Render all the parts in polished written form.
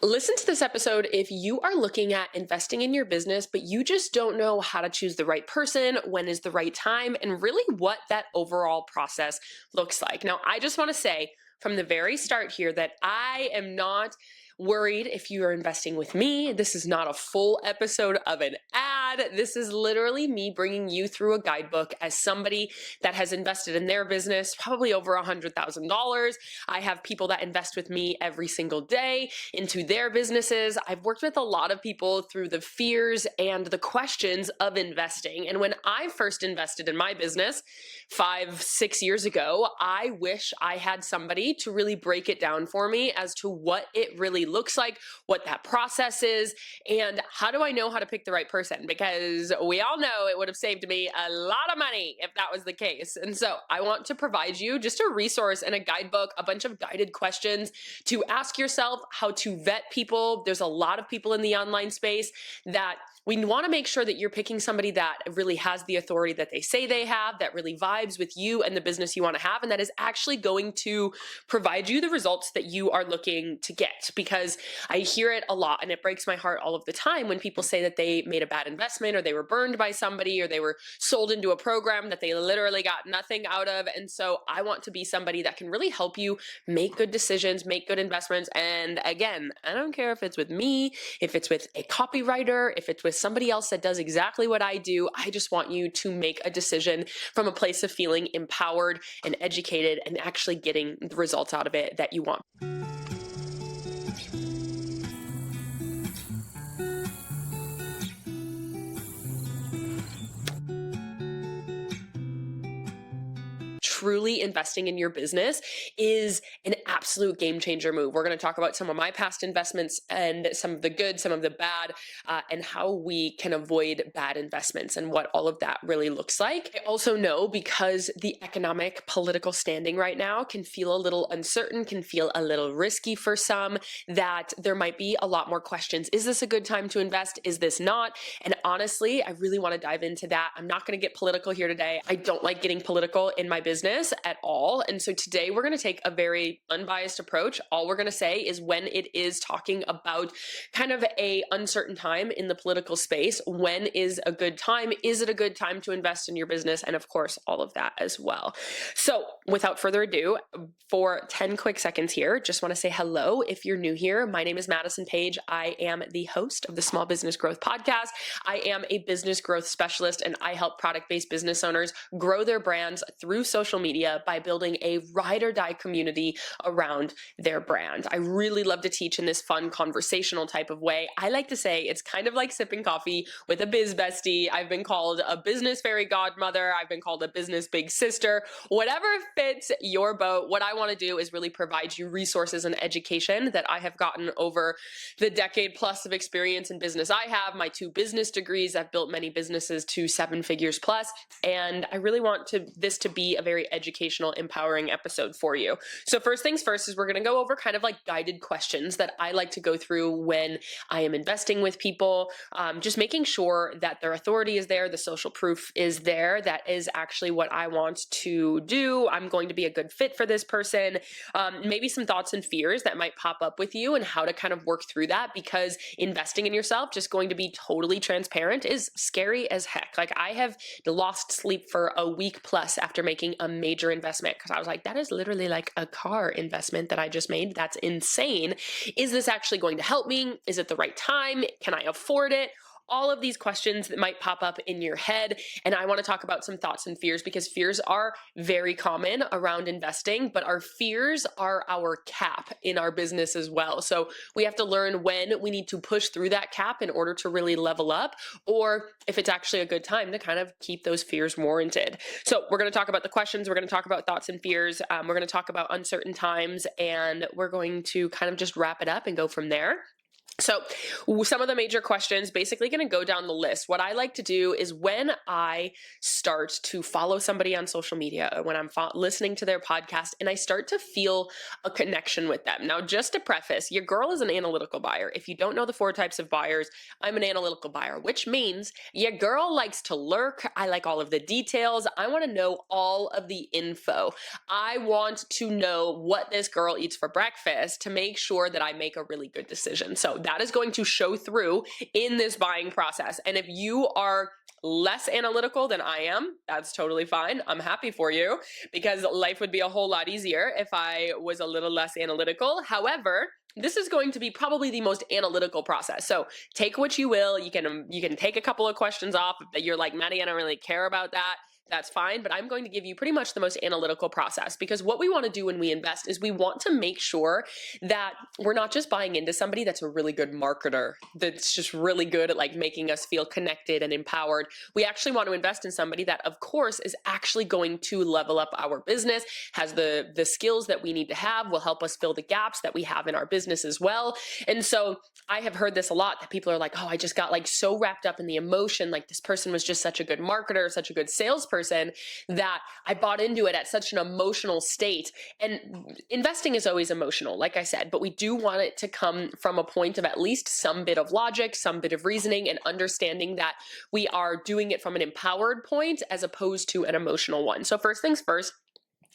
Listen to this episode if you are looking at investing in your business, but you just don't know how to choose the right person, when is the right time, and really what that overall process looks like. Now, I just want to say from the very start here that I am not worried if you are investing with me. This is not a full episode of an ad. This is literally me bringing you through a guidebook as somebody that has invested in their business, probably over $100,000. I have people that invest with me every single day into their businesses. I've worked with a lot of people through the fears and the questions of investing. And when I first invested in my business 5, 6 years ago, I wish I had somebody to really break it down for me as to what it really looks like, what that process is, and how do I know how to pick the right person? Because we all know it would have saved me a lot of money if that was the case. And so I want to provide you just a resource and a guidebook, a bunch of guided questions to ask yourself how to vet people. There's a lot of people in the online space that we want to make sure that you're picking somebody that really has the authority that they say they have, that really vibes with you and the business you want to have, and that is actually going to provide you the results that you are looking to get. Because I hear it a lot and it breaks my heart all of the time when people say that they made a bad investment or they were burned by somebody or they were sold into a program that they literally got nothing out of. And so I want to be somebody that can really help you make good decisions, make good investments. And again, I don't care if it's with me, if it's with a copywriter, if it's with somebody else that does exactly what I do. I just want you to make a decision from a place of feeling empowered and educated and actually getting the results out of it that you want. Truly investing in your business is an absolute game changer move. We're going to talk about some of my past investments and some of the good, some of the bad, and how we can avoid bad investments and what all of that really looks like. I also know because the economic political standing right now can feel a little uncertain, can feel a little risky for some, that there might be a lot more questions. Is this a good time to invest? Is this not? And honestly, I really want to dive into that. I'm not going to get political here today. I don't like getting political in my business at all. And so today we're going to take a very unbiased approach. All we're going to say is when it is talking about kind of a uncertain time in the political space, when is a good time? Is it a good time to invest in your business? And of course, all of that as well. So without further ado, for 10 quick seconds here, just want to say hello. If you're new here, my name is Madison Page. I am the host of the Small Business Growth Podcast. I am a business growth specialist and I help product-based business owners grow their brands through social media by building a ride or die community around their brand. I really love to teach in this fun conversational type of way. I like to say it's kind of like sipping coffee with a biz bestie. I've been called a business fairy godmother. I've been called a business big sister. Whatever fits your boat. What I want to do is really provide you resources and education that I have gotten over the decade plus of experience in business. I have my 2 business degrees. I've built many businesses to 7 figures plus, and I really want this to be a very educational, empowering episode for you. So first things first is we're going to go over kind of like guided questions that I like to go through when I am investing with people, just making sure that their authority is there, the social proof is there, that is actually what I want to do. I'm going to be a good fit for this person. Maybe some thoughts and fears that might pop up with you and how to kind of work through that, because investing in yourself, just going to be totally transparent, is scary as heck. Like I have lost sleep for a week plus after making a major investment because I was like, that is literally like a car investment that I just made. That's insane. Is this actually going to help me? Is it the right time? Can I afford it? All of these questions that might pop up in your head. And I want to talk about some thoughts and fears, because fears are very common around investing, but our fears are our cap in our business as well. So we have to learn when we need to push through that cap in order to really level up, or if it's actually a good time to kind of keep those fears warranted. So we're going to talk about the questions. We're going to talk about thoughts and fears. We're going to talk about uncertain times, and we're going to kind of just wrap it up and go from there. So, some of the major questions, basically going to go down the list. What I like to do is when I start to follow somebody on social media, or when I'm listening to their podcast, and I start to feel a connection with them. Now, just to preface, your girl is an analytical buyer. If you don't know the 4 types of buyers, I'm an analytical buyer, which means your girl likes to lurk. I like all of the details. I want to know all of the info. I want to know what this girl eats for breakfast to make sure that I make a really good decision. So that is going to show through in this buying process. And if you are less analytical than I am, that's totally fine. I'm happy for you, because life would be a whole lot easier if I was a little less analytical. However, this is going to be probably the most analytical process. So take what you will. You can take a couple of questions off that you're like, Maddie, I don't really care about that. That's fine, but I'm going to give you pretty much the most analytical process, because what we want to do when we invest is we want to make sure that we're not just buying into somebody that's a really good marketer, that's just really good at like making us feel connected and empowered. We actually want to invest in somebody that, of course, is actually going to level up our business, has the skills that we need to have, will help us fill the gaps that we have in our business as well. And so I have heard this a lot, that people are like, oh, I just got like so wrapped up in the emotion. Like, this person was just such a good marketer, such a good salesperson, that I bought into it at such an emotional state. And investing is always emotional, like I said, but we do want it to come from a point of at least some bit of logic, some bit of reasoning, and understanding that we are doing it from an empowered point as opposed to an emotional one. So first things first,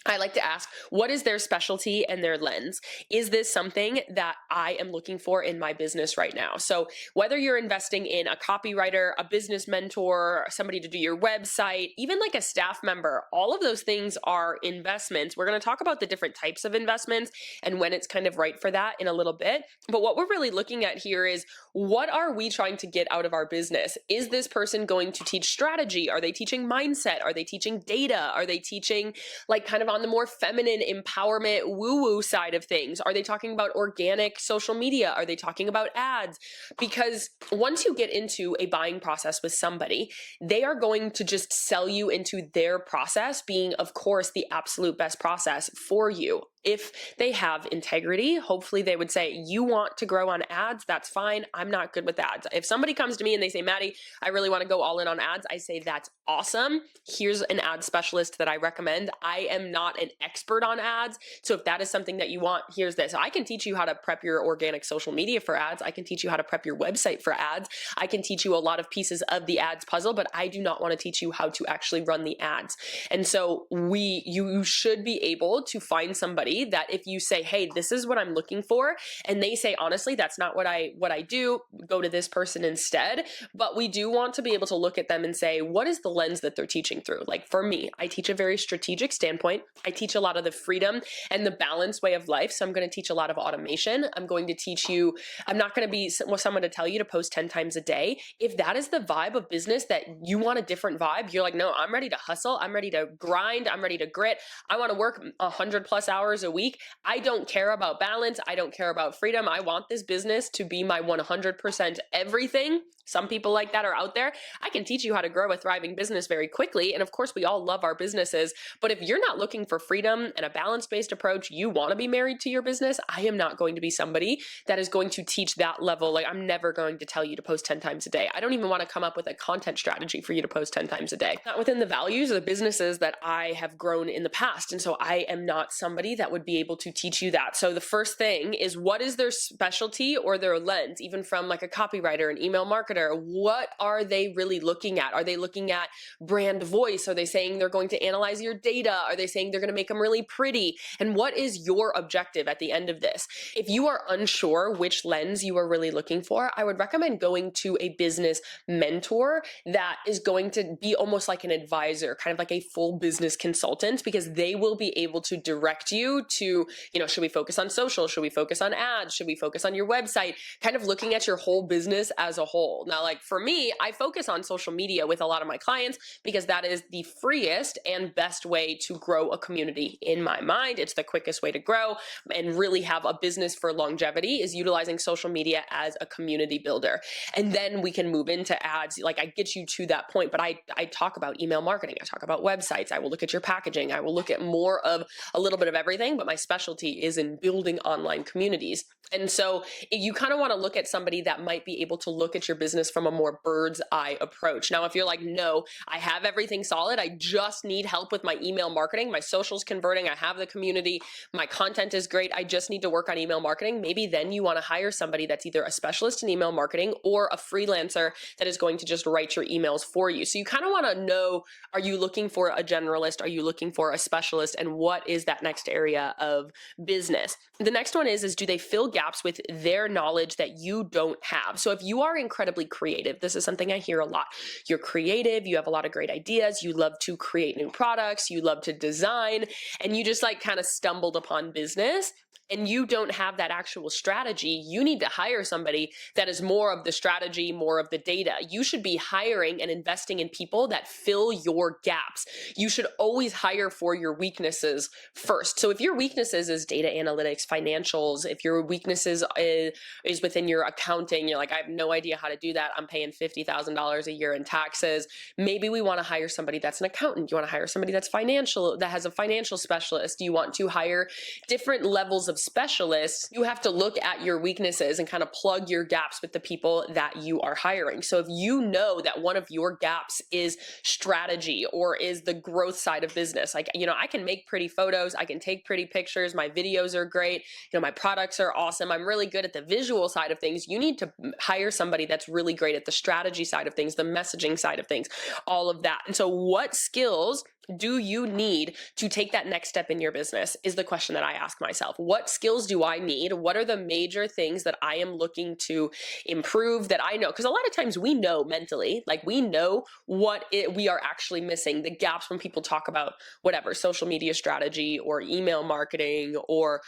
I like to ask, what is their specialty and their lens? Is this something that I am looking for in my business right now? So whether you're investing in a copywriter, a business mentor, somebody to do your website, even like a staff member, all of those things are investments. We're going to talk about the different types of investments and when it's kind of right for that in a little bit. But what we're really looking at here is, what are we trying to get out of our business? Is this person going to teach strategy? Are they teaching mindset? Are they teaching data? Are they teaching like kind of on the more feminine empowerment woo-woo side of things? Are they talking about organic social media? Are they talking about ads? Because once you get into a buying process with somebody, they are going to just sell you into their process being, of course, the absolute best process for you. If they have integrity, hopefully they would say, you want to grow on ads, that's fine. I'm not good with ads. If somebody comes to me and they say, Maddie, I really want to go all in on ads, I say, that's awesome. Here's an ad specialist that I recommend. I am not an expert on ads. So if that is something that you want, here's this. I can teach you how to prep your organic social media for ads. I can teach you how to prep your website for ads. I can teach you a lot of pieces of the ads puzzle, but I do not want to teach you how to actually run the ads. And so you should be able to find somebody that if you say, hey, this is what I'm looking for, and they say, honestly, that's not what I do, go to this person instead. But we do want to be able to look at them and say, what is the lens that they're teaching through? Like for me, I teach a very strategic standpoint. I teach a lot of the freedom and the balanced way of life. So I'm going to teach a lot of automation. I'm going to teach you, I'm not going to be someone to tell you to post 10 times a day. If that is the vibe of business, that you want a different vibe, you're like, no, I'm ready to hustle. I'm ready to grind. I'm ready to grit. I want to work 100+ hours a week. I don't care about balance. I don't care about freedom. I want this business to be my 100% everything. Some people like that are out there. I can teach you how to grow a thriving business very quickly. And of course, we all love our businesses. But if you're not looking for freedom and a balance-based approach, you want to be married to your business, I am not going to be somebody that is going to teach that level. Like, I'm never going to tell you to post 10 times a day. I don't even want to come up with a content strategy for you to post 10 times a day. Not within the values or the businesses that I have grown in the past. And so I am not somebody that would be able to teach you that. So the first thing is, what is their specialty or their lens? Even from like a copywriter, an email marketer, what are they really looking at? Are they looking at brand voice? Are they saying they're going to analyze your data? Are they saying they're going to make them really pretty? And what is your objective at the end of this? If you are unsure which lens you are really looking for, I would recommend going to a business mentor that is going to be almost like an advisor, kind of like a full business consultant, because they will be able to direct you to, should we focus on social? Should we focus on ads? Should we focus on your website? Kind of looking at your whole business as a whole. Now, like for me, I focus on social media with a lot of my clients because that is the freest and best way to grow a community in my mind. It's the quickest way to grow and really have a business for longevity, is utilizing social media as a community builder. And then we can move into ads. Like, I get you to that point, but I talk about email marketing. I talk about websites. I will look at your packaging. I will look at more of a little bit of everything. marketing, but my specialty is in building online communities. And so you kind of want to look at somebody that might be able to look at your business from a more bird's eye approach. Now, if you're like, no, I have everything solid, I just need help with my email marketing, my socials converting, I have the community, my content is great, I just need to work on email marketing, maybe then you want to hire somebody that's either a specialist in email marketing or a freelancer that is going to just write your emails for you. So you kind of want to know, are you looking for a generalist? Are you looking for a specialist? And what is that next area of business? The next one is do they fill gaps with their knowledge that you don't have? So if you are incredibly creative, this is something I hear a lot. You're creative, you have a lot of great ideas, you love to create new products, you love to design, and you just like kind of stumbled upon business and you don't have that actual strategy, you need to hire somebody that is more of the strategy, more of the data. You should be hiring and investing in people that fill your gaps. You should always hire for your weaknesses first. So if your weaknesses is data analytics, financials, if your weaknesses is within your accounting, you're like, I have no idea how to do that, I'm paying $50,000 a year in taxes, maybe we want to hire somebody that's an accountant. You want to hire somebody that's financial, that has a financial specialist. You want to hire different levels of specialists. You have to look at your weaknesses and kind of plug your gaps with the people that you are hiring. So if you know that one of your gaps is strategy or is the growth side of business, like, I can make pretty photos, I can take pretty pictures, my videos are great, my products are awesome, I'm really good at the visual side of things, you need to hire somebody that's really great at the strategy side of things, the messaging side of things, all of that. And so what skills do you need to take that next step in your business is the question that I ask myself. What skills do I need? What are the major things that I am looking to improve that I know? Because a lot of times we know mentally, like we know what we are actually missing, the gaps when people talk about whatever, social media strategy or email marketing or,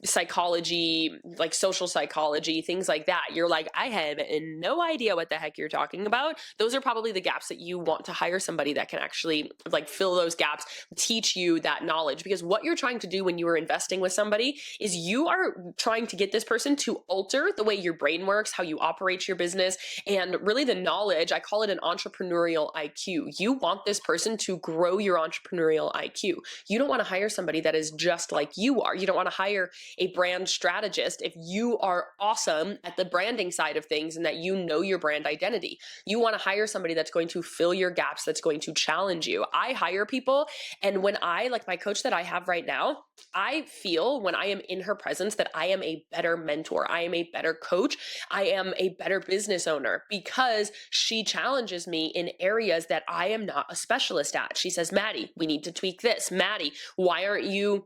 psychology, like social psychology, things like that. You're like, I have no idea what the heck you're talking about. Those are probably the gaps that you want to hire somebody that can actually fill those gaps, teach you that knowledge. Because what you're trying to do when you are investing with somebody is you are trying to get this person to alter the way your brain works, how you operate your business, and really the knowledge. I call it an entrepreneurial IQ. You want this person to grow your entrepreneurial IQ. You don't want to hire somebody that is just like you are. You don't want to hire a brand strategist if you are awesome at the branding side of things and that you know your brand identity. You want to hire somebody that's going to fill your gaps, that's going to challenge you. I hire people, and when like my coach that I have right now, I feel when I am in her presence that I am a better mentor, I am a better coach, I am a better business owner because she challenges me in areas that I am not a specialist at. She says, Maddie, we need to tweak this. Maddie, why aren't you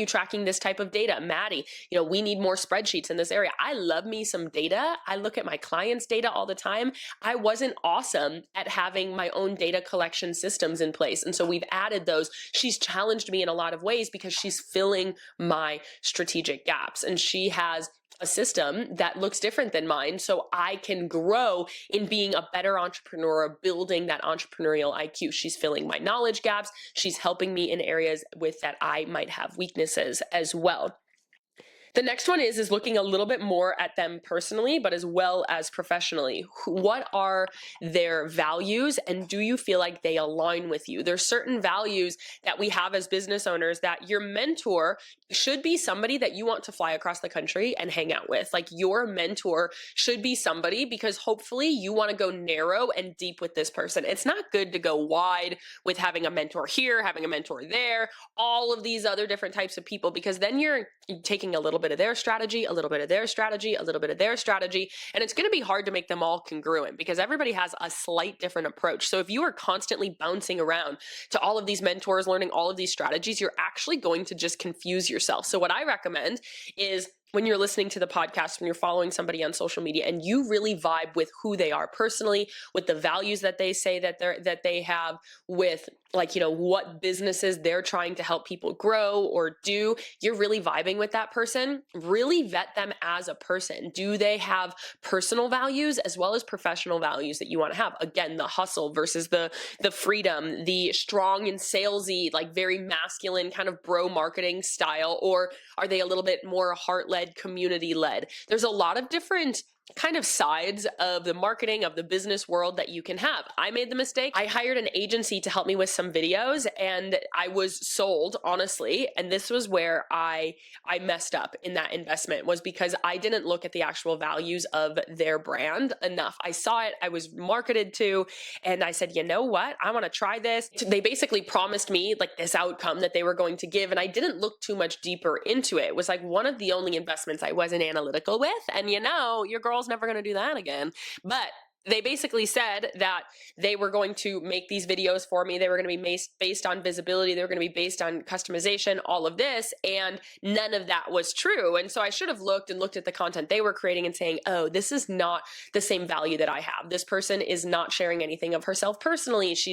tracking this type of data? Maddie, we need more spreadsheets in this area. I love me some data. I look at my clients' data all the time. I wasn't awesome at having my own data collection systems in place. And so we've added those. She's challenged me in a lot of ways because she's filling my strategic gaps. And she has a system that looks different than mine, so I can grow in being a better entrepreneur, building that entrepreneurial IQ. She's filling my knowledge gaps. She's helping me in areas with that I might have weaknesses as well. The next one is looking a little bit more at them personally, but as well as professionally. What are their values, and do you feel like they align with you? There's certain values that we have as business owners that your mentor should be somebody that you want to fly across the country and hang out with. Like your mentor should be somebody, because hopefully you want to go narrow and deep with this person. It's not good to go wide with having a mentor here, having a mentor there, all of these other different types of people, because then you're taking a little bit of their strategy, a little bit of their strategy, a little bit of their strategy, and it's going to be hard to make them all congruent because everybody has a slight different approach. So if you are constantly bouncing around to all of these mentors, learning all of these strategies, you're actually going to just confuse yourself. So what I recommend is when you're listening to the podcast, when you're following somebody on social media and you really vibe with who they are personally, with the values that they say that they have, with what businesses they're trying to help people grow or do, you're really vibing with that person, really vet them as a person. Do they have personal values as well as professional values that you want to have? Again, the hustle versus the freedom, the strong and salesy, very masculine kind of bro marketing style, or are they a little bit more heart-led, community-led? There's a lot of different kind of sides of the marketing of the business world that you can have. I made the mistake. I hired an agency to help me with some videos and I was sold, honestly, and this was where I messed up in that investment, was because I didn't look at the actual values of their brand enough. I saw it, I was marketed to, and I said, "You know what? I want to try this." They basically promised me like this outcome that they were going to give, and I didn't look too much deeper into it. It was like one of the only investments I wasn't analytical with, and your girl's never going to do that again. But they basically said that they were going to make these videos for me. They were going to be based on visibility. They were going to be based on customization, all of this. And none of that was true. And so I should have looked at the content they were creating and saying, oh, this is not the same value that I have. This person is not sharing anything of herself personally. She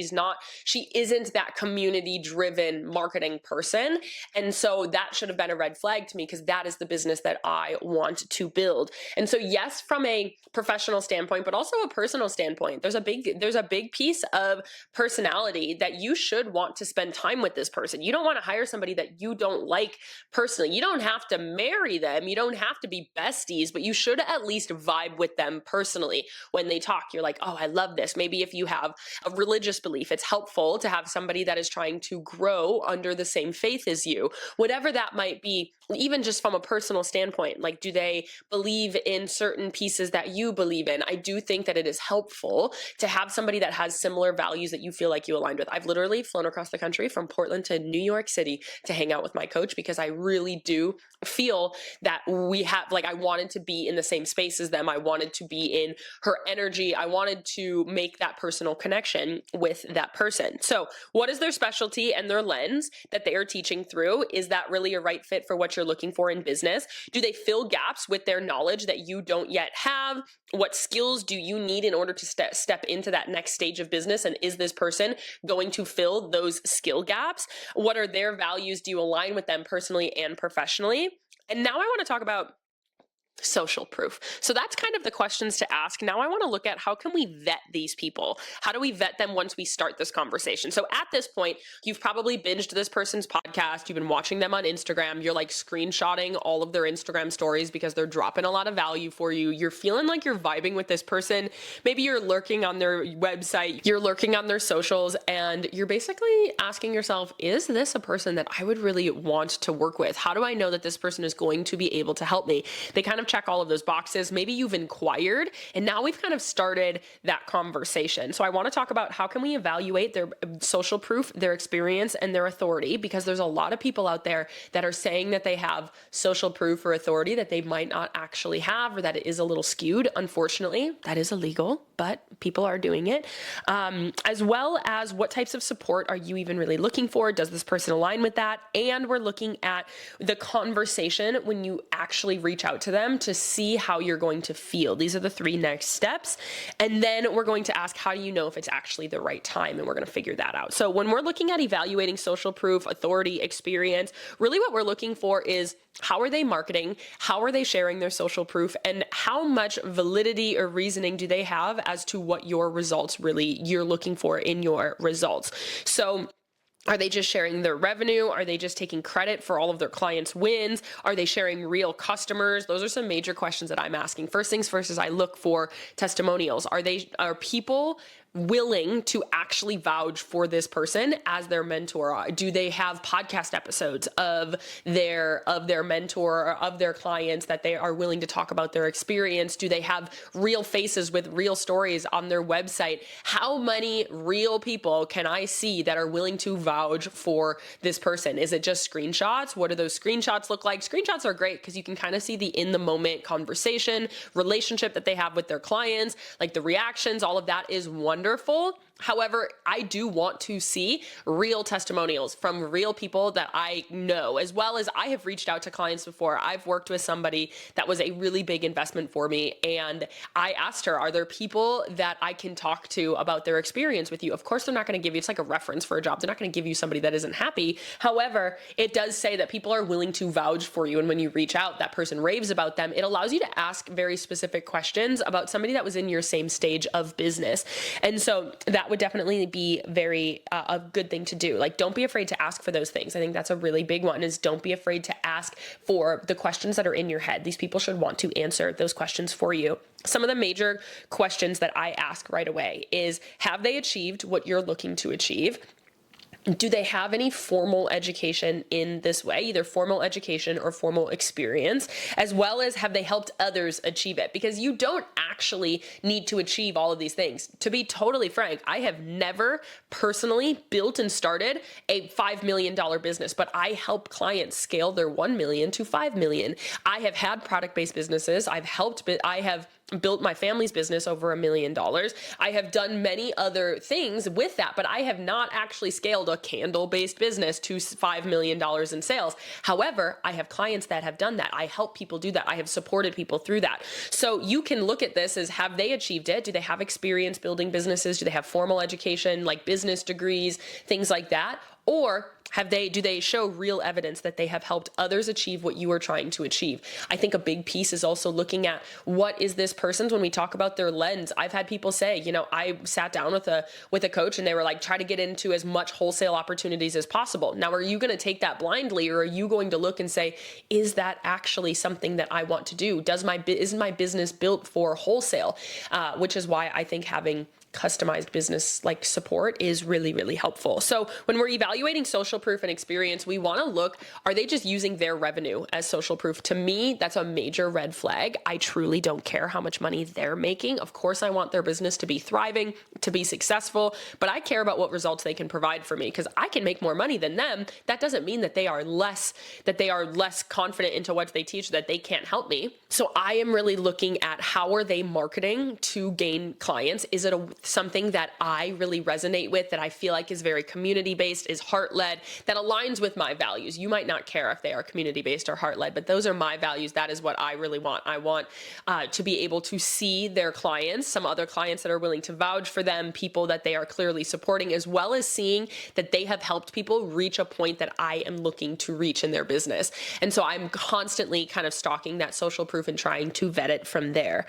isn't that community driven marketing person. And so that should have been a red flag to me, because that is the business that I want to build. And so yes, from a professional standpoint, but also a personal standpoint, there's a big piece of personality that you should want to spend time with this person. You don't want to hire somebody that you don't like personally. You don't have to marry them. You don't have to be besties, but you should at least vibe with them personally. When they talk, you're like, oh, I love this. Maybe if you have a religious belief, it's helpful to have somebody that is trying to grow under the same faith as you, whatever that might be. Even just from a personal standpoint, like, do they believe in certain pieces that you believe in? I do think that it is helpful to have somebody that has similar values that you feel like you aligned with. I've literally flown across the country from Portland to New York City to hang out with my coach, because I really do feel that we have, like, I wanted to be in the same space as them. I wanted to be in her energy. I wanted to make that personal connection with that person. So what is their specialty and their lens that they are teaching through? Is that really a right fit for what you're looking for in business? Do they fill gaps with their knowledge that you don't yet have? What skills do you need in order to step into that next stage of business? And is this person going to fill those skill gaps? What are their values? Do you align with them personally and professionally? And now I want to talk about social proof. So that's kind of the questions to ask. Now I want to look at, how can we vet these people? How do we vet them once we start this conversation? So at this point, you've probably binged this person's podcast. You've been watching them on Instagram. You're like screenshotting all of their Instagram stories because they're dropping a lot of value for you. You're feeling like you're vibing with this person. Maybe you're lurking on their website. You're lurking on their socials, and you're basically asking yourself, is this a person that I would really want to work with? How do I know that this person is going to be able to help me? They kind of check all of those boxes. Maybe you've inquired, and now we've kind of started that conversation. So I want to talk about, how can we evaluate their social proof, their experience, and their authority, because there's a lot of people out there that are saying that they have social proof or authority that they might not actually have, or that it is a little skewed. Unfortunately, that is illegal, but people are doing it. As well as, what types of support are you even really looking for? Does this person align with that? And we're looking at the conversation when you actually reach out to them, to see how you're going to feel. These are the 3 next steps. And then we're going to ask, how do you know if it's actually the right time? And we're going to figure that out. So when we're looking at evaluating social proof, authority, experience, really what we're looking for is, how are they marketing? How are they sharing their social proof? And how much validity or reasoning do they have as to what your results really, you're looking for in your results? So are they just sharing their revenue? Are they just taking credit for all of their clients' wins? Are they sharing real customers? Those are some major questions that I'm asking. First things first is, I look for testimonials. Are people willing to actually vouch for this person as their mentor? Do they have podcast episodes of their mentor or of their clients that they are willing to talk about their experience? Do they have real faces with real stories on their website? How many real people can I see that are willing to vouch for this person? Is it just screenshots? What do those screenshots look like? Screenshots are great because you can kind of see the in the moment conversation, relationship that they have with their clients, like the reactions, all of that is wonderful. However, I do want to see real testimonials from real people that I know, as well as I have reached out to clients before. I've worked with somebody that was a really big investment for me, and I asked her, are there people that I can talk to about their experience with you? Of course, they're not going to give you, it's like a reference for a job. They're not going to give you somebody that isn't happy. However, it does say that people are willing to vouch for you. And when you reach out, that person raves about them. It allows you to ask very specific questions about somebody that was in your same stage of business. And so that that would definitely be very a good thing to do. Like, don't be afraid to ask for those things. I think that's a really big one, is don't be afraid to ask for the questions that are in your head. These people should want to answer those questions for you. Some of the major questions that I ask right away is, have they achieved what you're looking to achieve? Do they have any formal education in this way, either formal education or formal experience, as well as have they helped others achieve it? Because you don't actually need to achieve all of these things. To be totally frank, I have never personally built and started a $5 million business, but I help clients scale their 1 million to 5 million. I have had product-based businesses. I have built my family's business over $1 million. I have done many other things with that, but I have not actually scaled a candle-based business to $5 million in sales. However, I have clients that have done that. I help people do that. I have supported people through that. So you can look at this as, have they achieved it? Do they have experience building businesses? Do they have formal education, like business degrees, things like that? Or do they show real evidence that they have helped others achieve what you are trying to achieve? I think a big piece is also looking at, what is this person's, when we talk about their lens. I've had people say, I sat down with a coach and they were like, try to get into as much wholesale opportunities as possible. Now, are you going to take that blindly, or are you going to look and say, is that actually something that I want to do? Is my business built for wholesale? Which is why I think having customized business like support is really, really helpful. So when we're evaluating social proof and experience, we want to look, are they just using their revenue as social proof? To me, that's a major red flag. I truly don't care how much money they're making. Of course, I want their business to be thriving, to be successful, but I care about what results they can provide for me, because I can make more money than them. That doesn't mean that they are less confident into what they teach, that they can't help me. So I am really looking at, how are they marketing to gain clients? Is it something that I really resonate with, that I feel like is very community-based, is heart-led, that aligns with my values? You might not care if they are community-based or heart-led, but those are my values. That is what I really want. I want to be able to see their clients, some other clients that are willing to vouch for them, people that they are clearly supporting, as well as seeing that they have helped people reach a point that I am looking to reach in their business. And so I'm constantly kind of stalking that social proof and trying to vet it from there.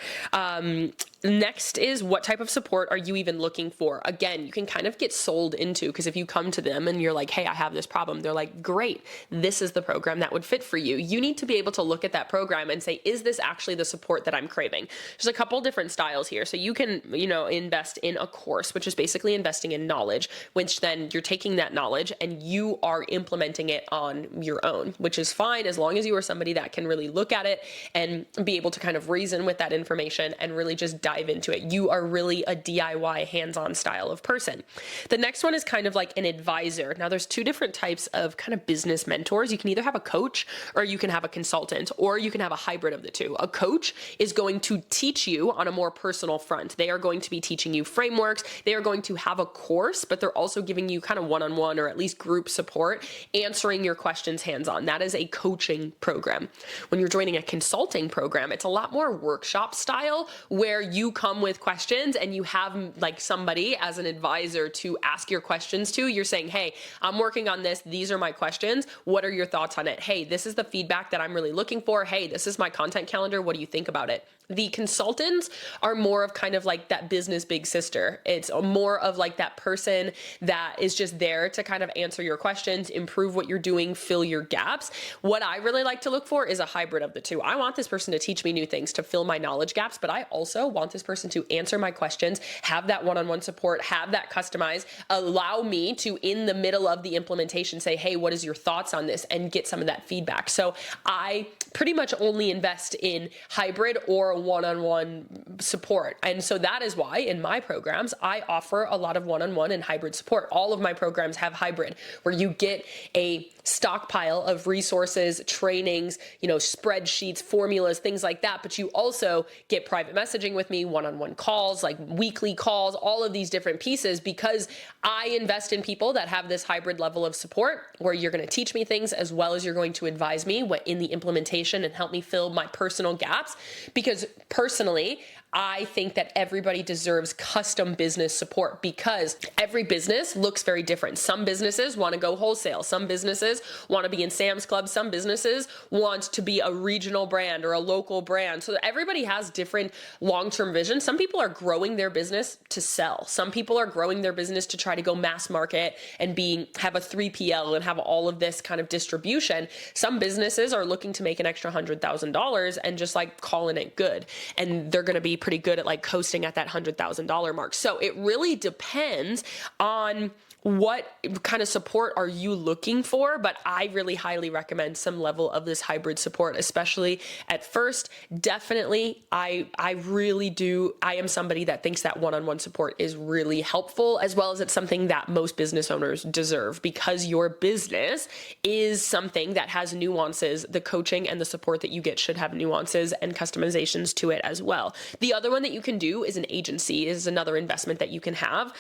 Next is, what type of support are you even looking for? Again, you can kind of get sold into, because if you come to them and you're like, hey, I have this problem, they're like, great, this is the program that would fit for you. You need to be able to look at that program and say, is this actually the support that I'm craving? There's a couple different styles here. So you can, invest in a course, which is basically investing in knowledge, which then you're taking that knowledge and you are implementing it on your own, which is fine, as long as you are somebody that can really look at it and be able to kind of reason with that information and really just dive into it. You are really a DIY hands-on style of person. The next one is kind of like an advisor. Now, there's two different types of kind of business mentors. You can either have a coach, or you can have a consultant, or you can have a hybrid of the two. A coach is going to teach you on a more personal front. They are going to be teaching you frameworks. They are going to have a course, but they're also giving you kind of one-on-one or at least group support, answering your questions hands-on. That is a coaching program. When you're joining a consulting program, it's a lot more workshop style, where you come with questions and you have like somebody as an advisor to ask your questions to. You're saying, hey, I'm working on this. These are my questions. What are your thoughts on it? Hey, this is the feedback that I'm really looking for. Hey, this is my content calendar. What do you think about it? The consultants are more of kind of like that business big sister. It's more of like that person that is just there to kind of answer your questions, improve what you're doing, fill your gaps. What I really like to look for is a hybrid of the two. I want this person to teach me new things, to fill my knowledge gaps, but I also want this person to answer my questions, have that one-on-one support, have that customized, allow me to, in the middle of the implementation, say, hey, what is your thoughts on this, and get some of that feedback. So I pretty much only invest in hybrid or one-on-one support. And so that is why in my programs, I offer a lot of one-on-one and hybrid support. All of my programs have hybrid, where you get a stockpile of resources, trainings, spreadsheets, formulas, things like that. But you also get private messaging with me, one-on-one calls, like weekly calls, all of these different pieces, because I invest in people that have this hybrid level of support, where you're going to teach me things as well as you're going to advise me in the implementation and help me fill my personal gaps. Because personally, I think that everybody deserves custom business support because every business looks very different. Some businesses want to go wholesale. Some businesses want to be in Sam's Club. Some businesses want to be a regional brand or a local brand. So everybody has different long-term visions. Some people are growing their business to sell. Some people are growing their business to try to go mass market and have a 3PL and have all of this kind of distribution. Some businesses are looking to make an extra $100,000 and just like calling it good. And they're going to be pretty good at like coasting at that $100,000 mark. So it really depends on what kind of support are you looking for? But I really highly recommend some level of this hybrid support, especially at first. Definitely, I really do. I am somebody that thinks that one-on-one support is really helpful, as well as it's something that most business owners deserve because your business is something that has nuances. The coaching and the support that you get should have nuances and customizations to it as well. The other one that you can do is an agency, is another investment that you can have.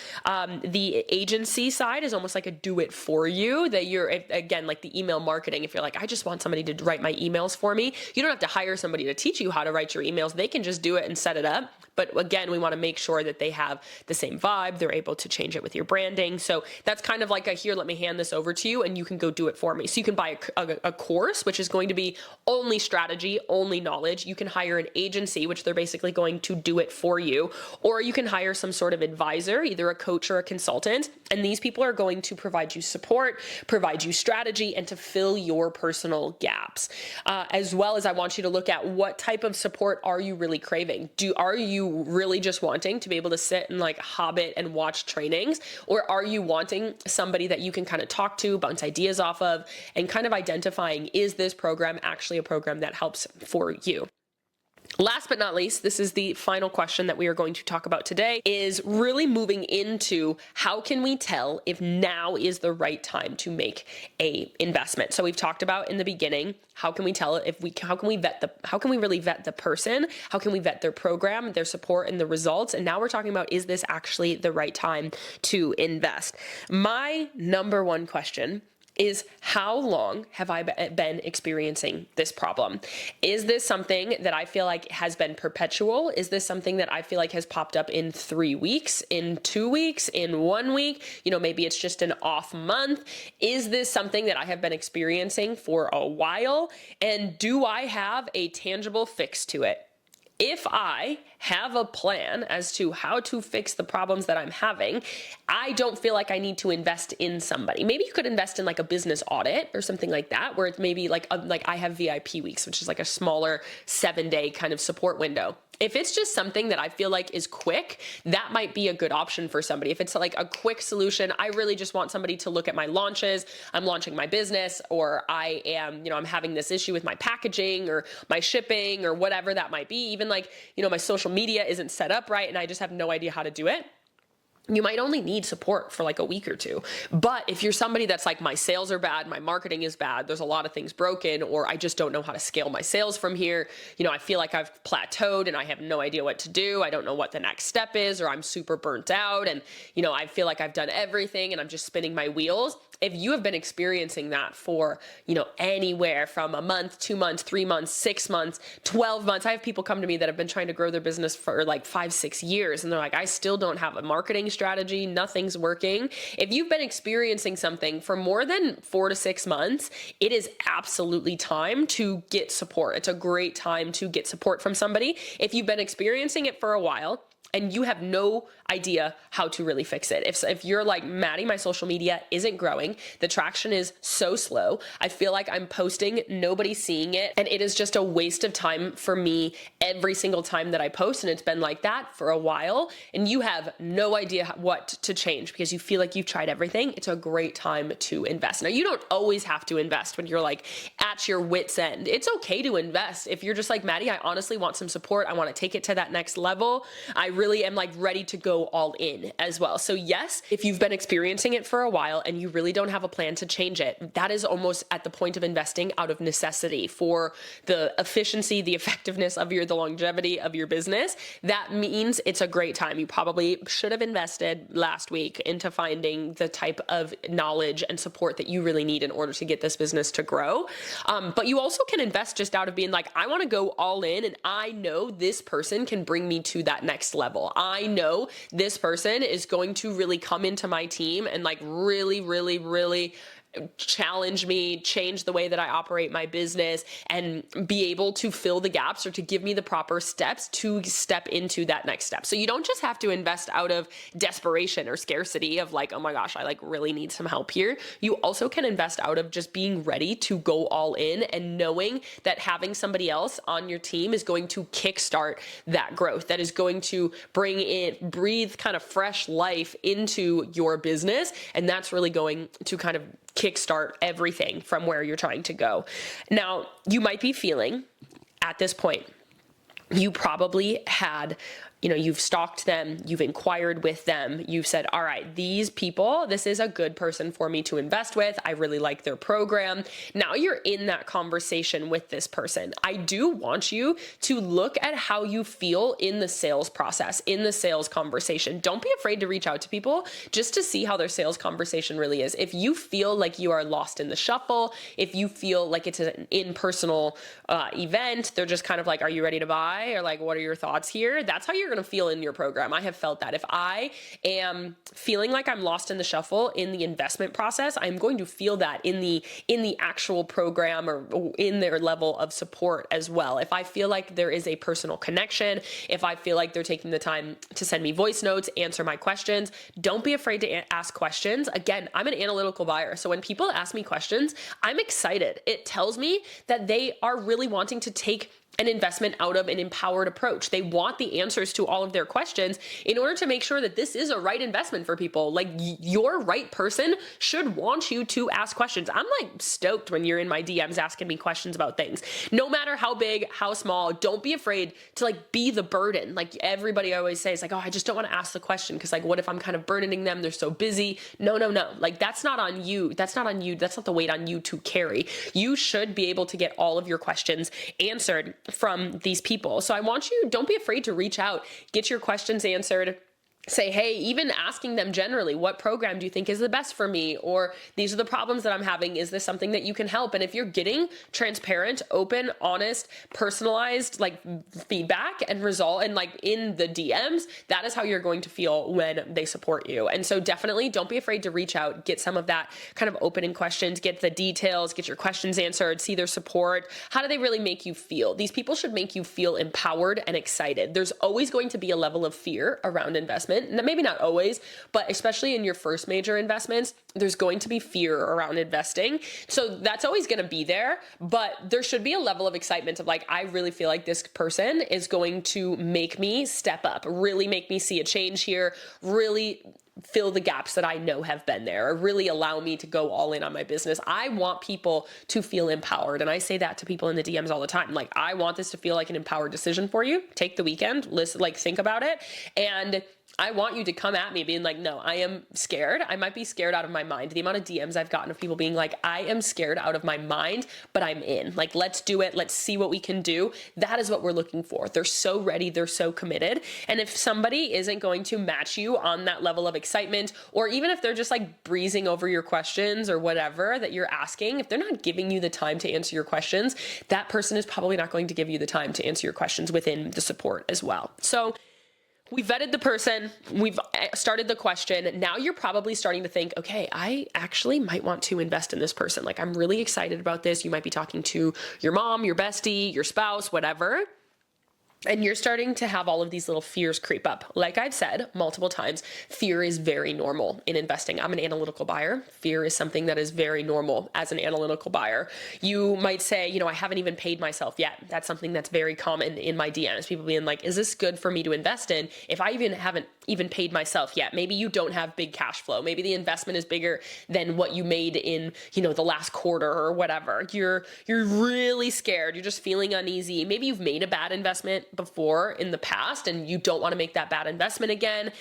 The agency side is almost like a do it for you, that you're, again, like the email marketing. If you're like, I just want somebody to write my emails for me, you don't have to hire somebody to teach you how to write your emails. They can just do it and set it up. But again, we want to make sure that they have the same vibe. They're able to change it with your branding. So that's kind of like here, let me hand this over to you and you can go do it for me. So you can buy a course, which is going to be only strategy, only knowledge. You can hire an agency, which they're basically going to do it for you. Or you can hire some sort of advisor, either a coach or a consultant. And these people are going to provide you support, provide you strategy, and to fill your personal gaps. As well as I want you to look at what type of support are you really craving? Are you really just wanting to be able to sit and like hobbit and watch trainings? Or are you wanting somebody that you can kind of talk to, bounce ideas off of, and kind of identifying, is this program actually a program that helps for you? Last but not least, this is the final question that we are going to talk about today, is really moving into how can we tell if now is the right time to make a investment. So we've talked about in the beginning, how can we tell how can we really vet the person? How can we vet their program, their support, and the results? And now we're talking about, is this actually the right time to invest? My number one question is, how long have I been experiencing this problem? Is this something that I feel like has been perpetual? Is this something that I feel like has popped up in 3 weeks, in 2 weeks, in 1 week? Maybe it's just an off month. Is this something that I have been experiencing for a while? And do I have a tangible fix to it? If I have a plan as to how to fix the problems that I'm having, I don't feel like I need to invest in somebody. Maybe you could invest in like a business audit or something like that, where it's maybe like I have VIP weeks, which is like a smaller 7-day kind of support window. If it's just something that I feel like is quick, that might be a good option for somebody. If it's like a quick solution, I really just want somebody to look at my launches, I'm launching my business, or I am, I'm having this issue with my packaging or my shipping or whatever that might be. Even like, my social media isn't set up right and I just have no idea how to do it. You might only need support for like a week or two. But if you're somebody that's like, my sales are bad, my marketing is bad, there's a lot of things broken, or I just don't know how to scale my sales from here, I feel like I've plateaued and I have no idea what to do, I don't know what the next step is, or I'm super burnt out and, I feel like I've done everything and I'm just spinning my wheels. If you have been experiencing that for, anywhere from a month, 2 months, 3 months, 6 months, 12 months, I have people come to me that have been trying to grow their business for like 5-6 years. And they're like, I still don't have a marketing strategy. Nothing's working. If you've been experiencing something for more than 4 to 6 months, it is absolutely time to get support. It's a great time to get support from somebody. If you've been experiencing it for a while, and you have no idea how to really fix it. If you're like, Maddie, my social media isn't growing, the traction is so slow, I feel like I'm posting, nobody's seeing it, and it is just a waste of time for me every single time that I post, and it's been like that for a while, and you have no idea what to change because you feel like you've tried everything, it's a great time to invest. Now, you don't always have to invest when you're like at your wit's end. It's okay to invest if you're just like, Maddie, I honestly want some support, I want to take it to that next level, I really am like ready to go all in as well. So yes, if you've been experiencing it for a while and you really don't have a plan to change it, that is almost at the point of investing out of necessity for the efficiency, the effectiveness of the longevity of your business. That means it's a great time. You probably should have invested last week into finding the type of knowledge and support that you really need in order to get this business to grow. But you also can invest just out of being like, I want to go all in, and I know this person can bring me to that next level. I know this person is going to really come into my team and like really, really, really challenge me, change the way that I operate my business, and be able to fill the gaps or to give me the proper steps to step into that next step. So you don't just have to invest out of desperation or scarcity of like, oh my gosh, I like really need some help here. You also can invest out of just being ready to go all in and knowing that having somebody else on your team is going to kickstart that growth, that is going to breathe kind of fresh life into your business. And that's really going to kind of kickstart everything from where you're trying to go. Now, you might be feeling at this point, you probably had, you've stalked them, you've inquired with them, you've said, all right, these people, this is a good person for me to invest with. I really like their program. Now you're in that conversation with this person. I do want you to look at how you feel in the sales process, in the sales conversation. Don't be afraid to reach out to people just to see how their sales conversation really is. If you feel like you are lost in the shuffle, if you feel like it's an impersonal event, they're just kind of like, are you ready to buy? Or like, what are your thoughts here? That's how you're going to feel in your program. I have felt that. If I am feeling like I'm lost in the shuffle in the investment process, I'm going to feel that in the actual program or in their level of support as well. If I feel like there is a personal connection, if I feel like they're taking the time to send me voice notes, answer my questions, don't be afraid to ask questions. Again, I'm an analytical buyer. So when people ask me questions, I'm excited. It tells me that they are really wanting to take an investment out of an empowered approach. They want the answers to all of their questions in order to make sure that this is a right investment for people. Like your right person should want you to ask questions. I'm like stoked when you're in my DMs asking me questions about things. No matter how big, how small, don't be afraid to like be the burden. Like everybody always says like, oh, I just don't want to ask the question because like, what if I'm kind of burdening them? They're so busy. No. Like that's not on you. That's not on you. That's not the weight on you to carry. You should be able to get all of your questions answered from these people. So I want you, don't be afraid to reach out, get your questions answered. Say, hey, even asking them generally, what program do you think is the best for me? Or these are the problems that I'm having. Is this something that you can help? And if you're getting transparent, open, honest, personalized, like feedback and result and like in the DMs, that is how you're going to feel when they support you. And so definitely don't be afraid to reach out, get some of that kind of opening questions, get the details, get your questions answered, see their support. How do they really make you feel? These people should make you feel empowered and excited. There's always going to be a level of fear around investment. Maybe not always, but especially in your first major investments, there's going to be fear around investing. So that's always going to be there, but there should be a level of excitement of like, I really feel like this person is going to make me step up, really make me see a change here, really fill the gaps that I know have been there, or really allow me to go all in on my business. I want people to feel empowered. And I say that to people in the DMs all the time. Like, I want this to feel like an empowered decision for you. Take the weekend, listen, like think about it. And I want you to come at me being like, no, I am scared. I might be scared out of my mind. The amount of DMs I've gotten of people being like, I am scared out of my mind, but I'm in. Like, let's do it. Let's see what we can do. That is what we're looking for. They're so ready. They're so committed. And if somebody isn't going to match you on that level of excitement, or even if they're just like breezing over your questions or whatever that you're asking, if they're not giving you the time to answer your questions, that person is probably not going to give you the time to answer your questions within the support as well. So we vetted the person, we've started the question. Now you're probably starting to think, okay, I actually might want to invest in this person. Like, I'm really excited about this. You might be talking to your mom, your bestie, your spouse, whatever. And you're starting to have all of these little fears creep up. Like I've said multiple times, fear is very normal in investing. I'm an analytical buyer. Fear is something that is very normal as an analytical buyer. You might say, I haven't even paid myself yet. That's something that's very common in my DMs. People being like, is this good for me to invest in if I haven't even paid myself yet? Maybe you don't have big cash flow. Maybe the investment is bigger than what you made in, the last quarter or whatever. You're really scared. You're just feeling uneasy. Maybe you've made a bad investment investment before in the past and you don't want to make that bad investment again.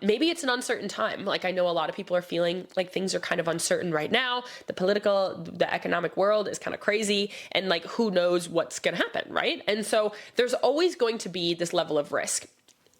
Maybe it's an uncertain time. Like I know a lot of people are feeling like things are kind of uncertain right now. The economic world is kind of crazy and like who knows what's going to happen, right? And so there's always going to be this level of risk.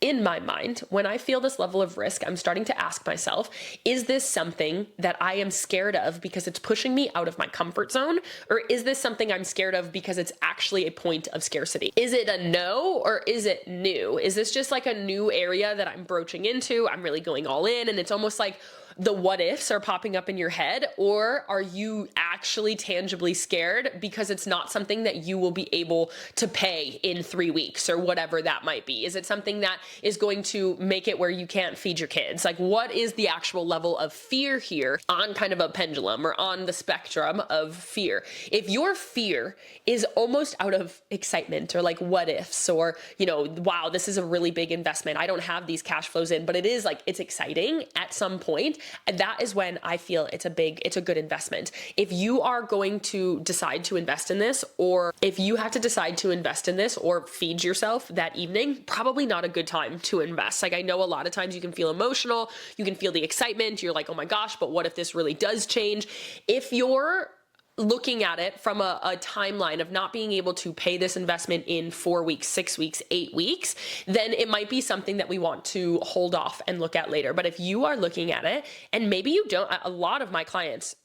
In my mind, when I feel this level of risk, I'm starting to ask myself, is this something that I am scared of because it's pushing me out of my comfort zone? Or is this something I'm scared of because it's actually a point of scarcity? Is it a no or is it new? Is this just like a new area that I'm broaching into? I'm really going all in and it's almost like the what ifs are popping up in your head, or are you actually tangibly scared because it's not something that you will be able to pay in 3 weeks or whatever that might be? Is it something that is going to make it where you can't feed your kids? Like what is the actual level of fear here on kind of a pendulum or on the spectrum of fear? If your fear is almost out of excitement or like what ifs or, wow, this is a really big investment. I don't have these cash flows in, but it is like, it's exciting at some point. And that is when I feel it's a good investment. If you are going to decide to invest in this, or if you have to decide to invest in this or feed yourself that evening, probably not a good time to invest. Like I know a lot of times you can feel emotional, you can feel the excitement. You're like, oh my gosh, but what if this really does change? If you're looking at it from a timeline of not being able to pay this investment in 4 weeks, 6 weeks, 8 weeks, then it might be something that we want to hold off and look at later. But if you are looking at it, and maybe you don't, a lot of my clients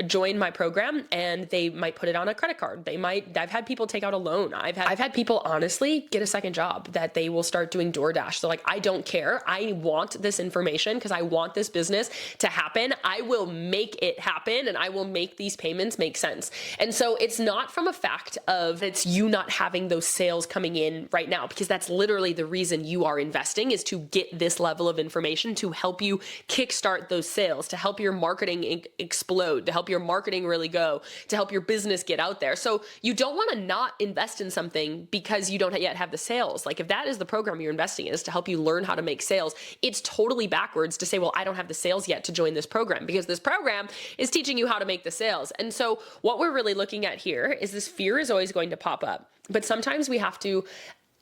join my program and they might put it on a credit card. I've had people take out a loan. I've had people honestly get a second job that they will start doing DoorDash. They're like, I don't care. I want this information because I want this business to happen. I will make it happen and I will make these payments make sense. And so it's not from a fact of it's you not having those sales coming in right now, because that's literally the reason you are investing, is to get this level of information to help you kickstart those sales, to help your marketing explode, to help your marketing really go, to help your business get out there. So you don't want to not invest in something because you don't yet have the sales. Like if that is the program you're investing in, is to help you learn how to make sales, it's totally backwards to say, well, I don't have the sales yet to join this program, because this program is teaching you how to make the sales. And so what we're really looking at here is this fear is always going to pop up, but sometimes we have to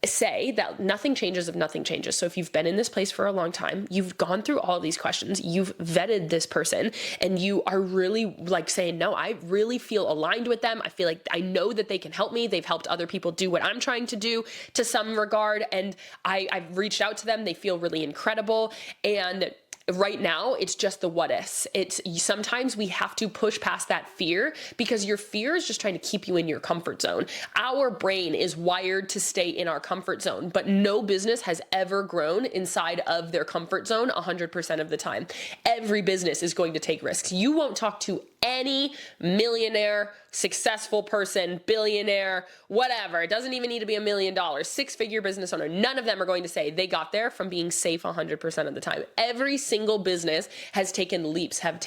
say that nothing changes if nothing changes. So if you've been in this place for a long time, you've gone through all these questions, you've vetted this person, and you are really like saying, no, I really feel aligned with them. I feel like I know that they can help me. They've helped other people do what I'm trying to do to some regard. And I've reached out to them. They feel really incredible. And right now, it's just the what ifs. Sometimes we have to push past that fear, because your fear is just trying to keep you in your comfort zone. Our brain is wired to stay in our comfort zone, but no business has ever grown inside of their comfort zone 100% of the time. Every business is going to take risks. You won't talk to any millionaire, successful person, billionaire, whatever. It doesn't even need to be $1 million, 6-figure business owner. None of them are going to say they got there from being safe 100% of the time. Every single business has taken leaps, has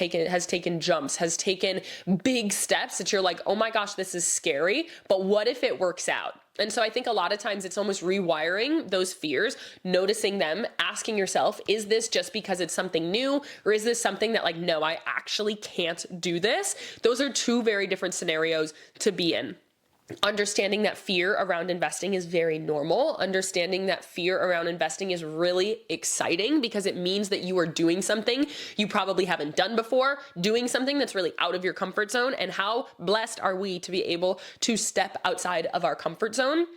taken jumps, has taken big steps that you're like, oh my gosh, this is scary, but what if it works out? And so I think a lot of times it's almost rewiring those fears, noticing them, asking yourself, is this just because it's something new? Or is this something that like, no, I actually can't do this? Those are two very different scenarios to be in. Understanding that fear around investing is very normal. Understanding that fear around investing is really exciting, because it means that you are doing something you probably haven't done before, doing something that's really out of your comfort zone. And how blessed are we to be able to step outside of our comfort zone?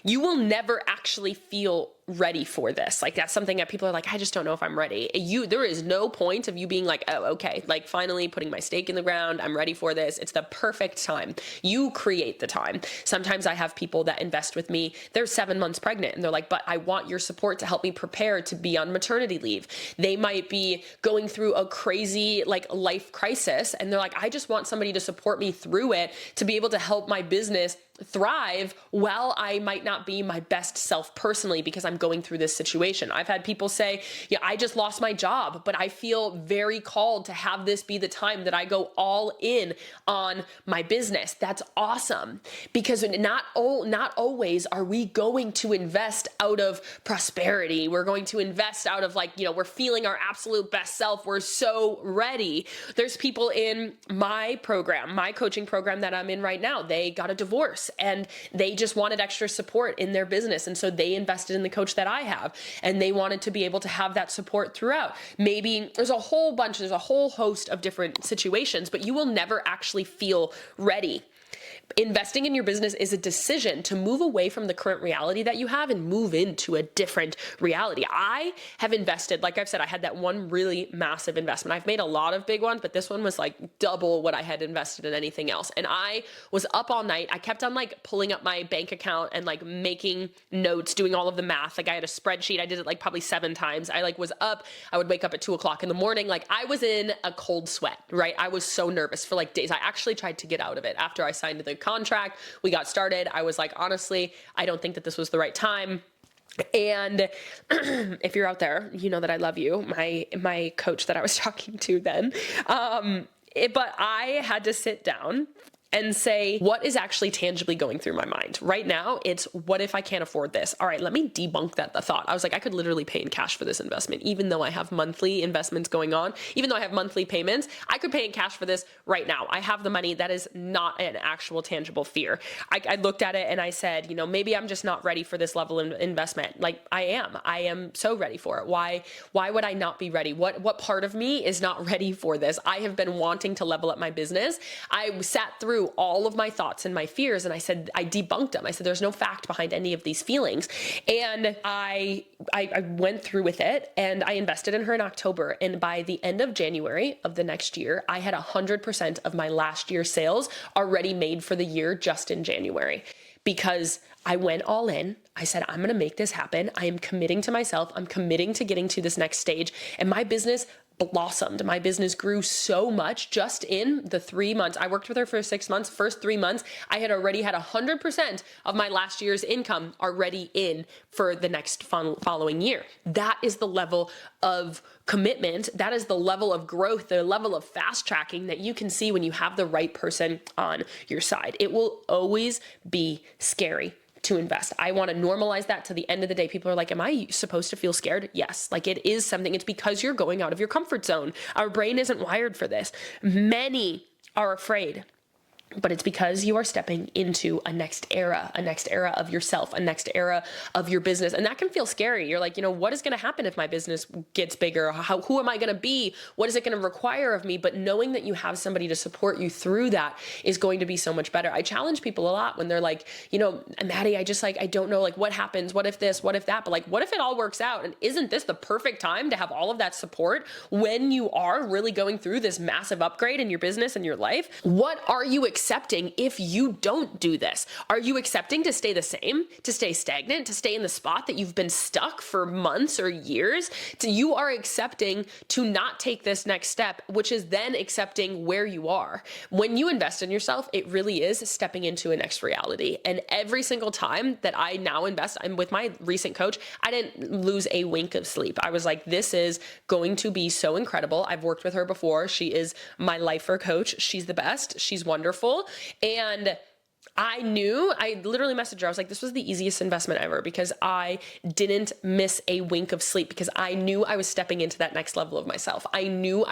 You will never actually feel ready for this. Like that's something that people are like, I just don't know if I'm ready. There is no point of you being like, oh, okay, like finally putting my stake in the ground. I'm ready for this. It's the perfect time. You create the time. Sometimes I have people that invest with me. They're 7 months pregnant and they're like, but I want your support to help me prepare to be on maternity leave. They might be going through a crazy like life crisis and they're like, I just want somebody to support me through it, to be able to help my business thrive while I might not be my best self personally because I'm going through this situation. I've had people say, yeah, I just lost my job, but I feel very called to have this be the time that I go all in on my business. That's awesome, because not always are we going to invest out of prosperity. We're going to invest out of like, we're feeling our absolute best self. We're so ready. There's people in my program, my coaching program that I'm in right now. They got a divorce and they just wanted extra support in their business. And so they invested in the coach that I have, and they wanted to be able to have that support throughout. Maybe there's a whole host of different situations, but you will never actually feel ready. Investing in your business is a decision to move away from the current reality that you have and move into a different reality. I have invested, like I've said, I had that one really massive investment. I've made a lot of big ones, but this one was like double what I had invested in anything else. And I was up all night. I kept on like pulling up my bank account and like making notes, doing all of the math. Like I had a spreadsheet. I did it like probably 7 times. I like was up. I would wake up at 2:00 in the morning. Like I was in a cold sweat, right? I was so nervous for like days. I actually tried to get out of it after I signed the contract. We got started. I was like, honestly, I don't think that this was the right time. And if you're out there, you know that I love you, my coach that I was talking to then. But I had to sit down and say, what is actually tangibly going through my mind? Right now, it's what if I can't afford this? All right, let me debunk the thought. I was like, I could literally pay in cash for this investment, even though I have monthly investments going on, even though I have monthly payments, I could pay in cash for this right now. I have the money. That is not an actual tangible fear. I looked at it and I said, maybe I'm just not ready for this level of investment. Like I am so ready for it. Why would I not be ready? What part of me is not ready for this? I have been wanting to level up my business. I sat through all of my thoughts and my fears, and I debunked them. I said, there's no fact behind any of these feelings. And I went through with it, and I invested in her in October. And by the end of January of the next year, I had 100% of my last year's sales already made for the year just in January, because I went all in. I said, I'm going to make this happen. I am committing to myself. I'm committing to getting to this next stage. And my business blossomed. My business grew so much just in the 3 months. I worked with her for 6 months. First 3 months, I had already had 100% of my last year's income already in for the next following year. That is the level of commitment. That is the level of growth, the level of fast tracking that you can see when you have the right person on your side. It will always be scary to invest. I want to normalize that to the end of the day. People are like, am I supposed to feel scared? Yes. Like it is something. It's because you're going out of your comfort zone. Our brain isn't wired for this. Many are afraid. But it's because you are stepping into a next era of yourself, a next era of your business. And that can feel scary. You're like, what is going to happen if my business gets bigger? Who am I going to be? What is it going to require of me? But knowing that you have somebody to support you through that is going to be so much better. I challenge people a lot when they're like, Maddie, I don't know, like what happens? What if this, what if that? But like, what if it all works out? And isn't this the perfect time to have all of that support when you are really going through this massive upgrade in your business and your life? What are you accepting if you don't do this? Are you accepting to stay the same, to stay stagnant, to stay in the spot that you've been stuck for months or years? You are accepting to not take this next step, which is then accepting where you are. When you invest in yourself, it really is stepping into a next reality. And every single time that I now invest, I'm with my recent coach, I didn't lose a wink of sleep. I was like, this is going to be so incredible. I've worked with her before. She is my lifer coach. She's the best. She's wonderful. And I literally messaged her. I was like, this was the easiest investment ever because I didn't miss a wink of sleep because I knew I was stepping into that next level of myself. I knew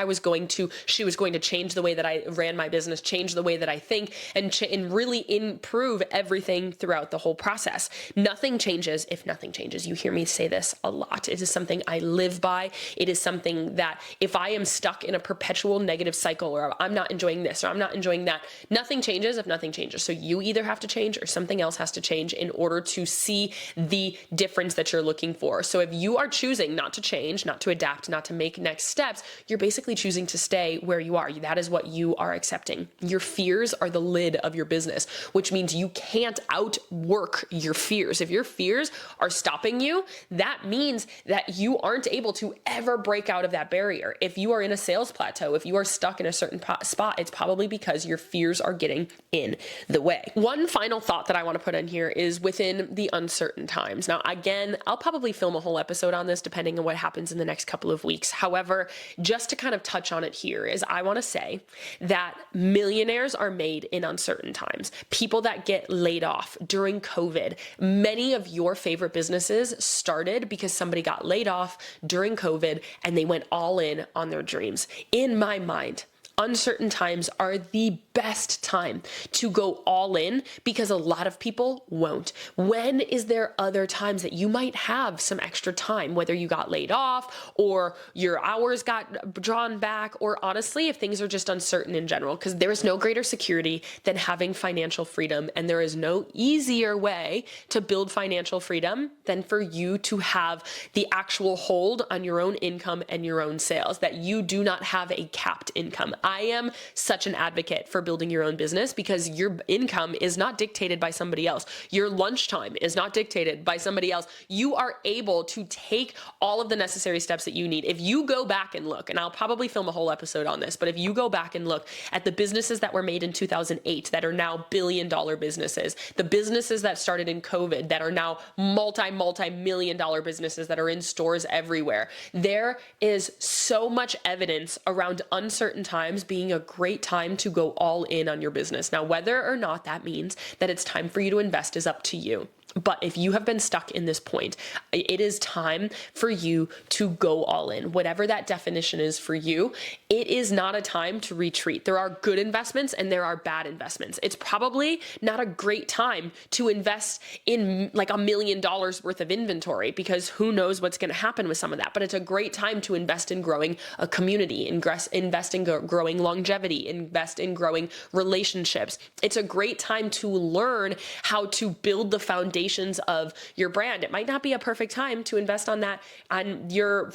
she was going to change the way that I ran my business, change the way that I think, and really improve everything throughout the whole process. Nothing changes if nothing changes. You hear me say this a lot. It is something I live by. It is something that if I am stuck in a perpetual negative cycle or I'm not enjoying this or I'm not enjoying that, nothing changes if nothing changes. So you either have to change or something else has to change in order to see the difference that you're looking for. So if you are choosing not to change, not to adapt, not to make next steps, you're basically choosing to stay where you are. That is what you are accepting. Your fears are the lid of your business, which means you can't outwork your fears. If your fears are stopping you, that means that you aren't able to ever break out of that barrier. If you are in a sales plateau, if you are stuck in a certain spot, it's probably because your fears are getting in the way. One final thought that I want to put in here is within the uncertain times. Now, again, I'll probably film a whole episode on this depending on what happens in the next couple of weeks. However, just to kind of touch on it here is I want to say that millionaires are made in uncertain times. People that get laid off during COVID, many of your favorite businesses started because somebody got laid off during COVID and they went all in on their dreams. In my mind, uncertain times are the best time to go all in because a lot of people won't. When is there other times that you might have some extra time, whether you got laid off or your hours got drawn back, or honestly, if things are just uncertain in general? Because there is no greater security than having financial freedom, and there is no easier way to build financial freedom than for you to have the actual hold on your own income and your own sales, that you do not have a capped income. I am such an advocate for building your own business because your income is not dictated by somebody else. Your lunchtime is not dictated by somebody else. You are able to take all of the necessary steps that you need. If you go back and look, and I'll probably film a whole episode on this, but if you go back and look at the businesses that were made in 2008 that are now billion-dollar businesses, the businesses that started in COVID that are now multi-million-dollar businesses that are in stores everywhere, there is so much evidence around uncertain times being a great time to go all in on your business. Now, whether or not that means that it's time for you to invest is up to you. But if you have been stuck in this point, it is time for you to go all in. Whatever that definition is for you, it is not a time to retreat. There are good investments and there are bad investments. It's probably not a great time to invest in like $1 million worth of inventory because who knows what's going to happen with some of that. But it's a great time to invest in growing a community, invest in growing longevity, invest in growing relationships. It's a great time to learn how to build the foundation of your brand. It might not be a perfect time to invest on that, on your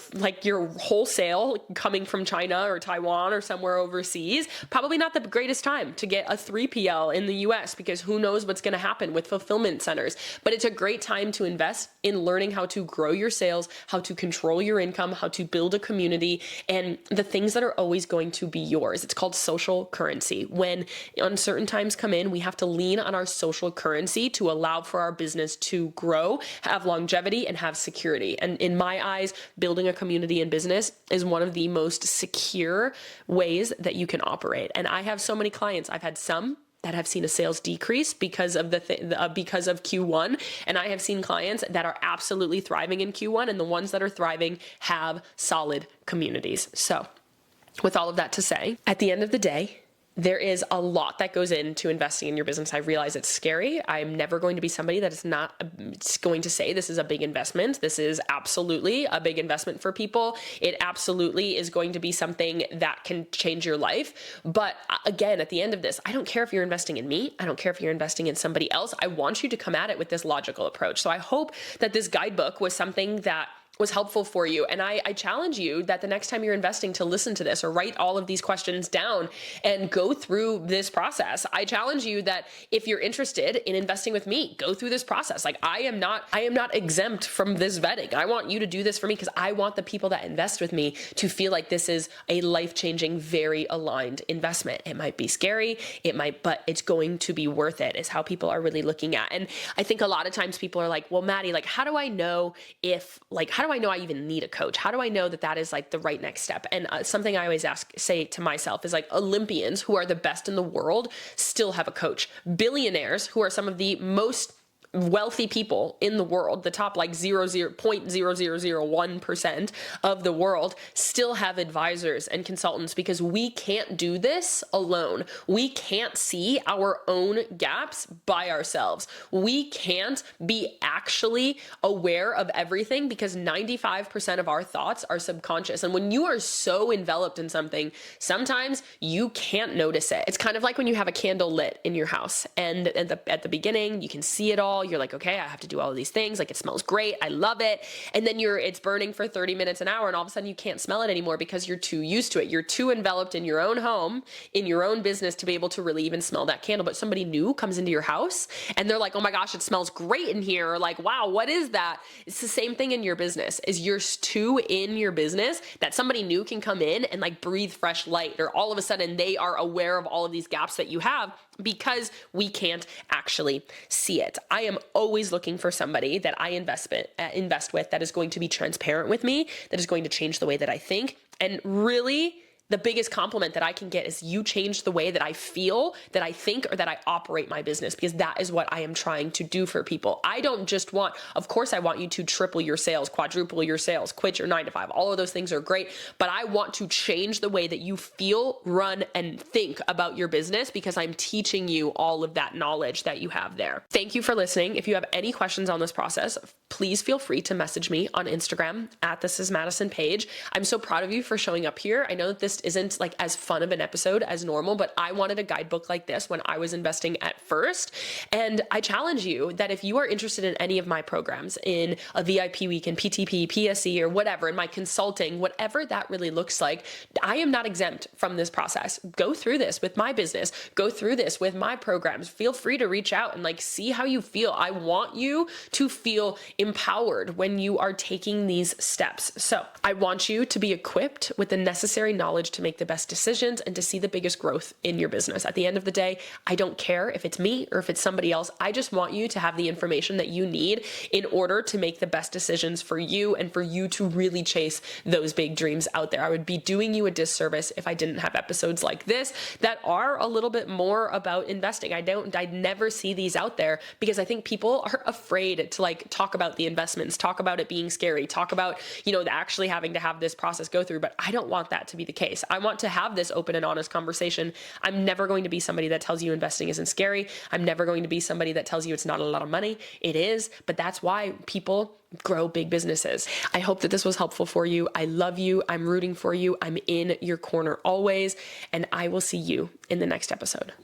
wholesale coming from China or Taiwan or somewhere overseas. Probably not the greatest time to get a 3PL in the US because who knows what's going to happen with fulfillment centers. But it's a great time to invest in learning how to grow your sales, how to control your income, how to build a community, and the things that are always going to be yours. It's called social currency. When uncertain times come in, we have to lean on our social currency to allow for our business to grow, have longevity, and have security. And in my eyes, building a community in business is one of the most secure ways that you can operate. And I have so many clients. I've had some that have seen a sales decrease because of because of Q1, and I have seen clients that are absolutely thriving in Q1, and the ones that are thriving have solid communities. So, with all of that to say, at the end of the day, there is a lot that goes into investing in your business. I realize it's scary. I'm never going to be somebody that is not going to say this is a big investment. This is absolutely a big investment for people. It absolutely is going to be something that can change your life. But again, at the end of this, I don't care if you're investing in me. I don't care if you're investing in somebody else. I want you to come at it with this logical approach. So I hope that this guidebook was something that was helpful for you. And I challenge you that the next time you're investing to listen to this or write all of these questions down and go through this process. I challenge you that if you're interested in investing with me, go through this process. Like I am not exempt from this vetting. I want you to do this for me because I want the people that invest with me to feel like this is a life-changing, very aligned investment. It might be scary, but it's going to be worth it, is how people are really looking at. And I think a lot of times people are like, well, Maddie, like, how do I know how do I know I even need a coach? How do I know that that is like the right next step? And something I always say to myself is like, Olympians who are the best in the world still have a coach. Billionaires who are some of the most wealthy people in the world, the top like 0.0001% of the world, still have advisors and consultants because we can't do this alone. We can't see our own gaps by ourselves. We can't be actually aware of everything because 95% of our thoughts are subconscious. And when you are so enveloped in something, sometimes you can't notice it. It's kind of like when you have a candle lit in your house and at the beginning, you can see it all. You're like, okay, I have to do all of these things. Like it smells great. I love it. And then it's burning for 30 minutes, an hour. And all of a sudden you can't smell it anymore because you're too used to it. You're too enveloped in your own home, in your own business to be able to really even smell that candle. But somebody new comes into your house and they're like, oh my gosh, it smells great in here. Or like, wow, what is that? It's the same thing in your business. Is you're too in your business that somebody new can come in and like breathe fresh light, or all of a sudden they are aware of all of these gaps that you have because we can't actually see it. I am always looking for somebody that I invest with that is going to be transparent with me, that is going to change the way that I think, and really The biggest compliment that I can get is you changed the way that I feel, that I think, or that I operate my business, because that is what I am trying to do for people. I don't just want, of course, I want you to triple your sales, quadruple your sales, quit your 9 to 5. All of those things are great, but I want to change the way that you feel, run, and think about your business, because I'm teaching you all of that knowledge that you have there. Thank you for listening. If you have any questions on this process, please feel free to message me on Instagram at This Is Madison page. I'm so proud of you for showing up here. I know that this isn't like as fun of an episode as normal, but I wanted a guidebook like this when I was investing at first. And I challenge you that if you are interested in any of my programs, in a VIP week, in PTP, PSE, or whatever, in my consulting, whatever that really looks like, I am not exempt from this process. Go through this with my business, go through this with my programs. Feel free to reach out and like see how you feel. I want you to feel empowered when you are taking these steps. So I want you to be equipped with the necessary knowledge to make the best decisions and to see the biggest growth in your business. At the end of the day, I don't care if it's me or if it's somebody else. I just want you to have the information that you need in order to make the best decisions for you and for you to really chase those big dreams out there. I would be doing you a disservice if I didn't have episodes like this that are a little bit more about investing. I never see these out there because I think people are afraid to like talk about the investments, talk about it being scary, talk about, actually having to have this process go through. But I don't want that to be the case. I want to have this open and honest conversation. I'm never going to be somebody that tells you investing isn't scary. I'm never going to be somebody that tells you it's not a lot of money. It is, but that's why people grow big businesses. I hope that this was helpful for you. I love you. I'm rooting for you. I'm in your corner always, and I will see you in the next episode.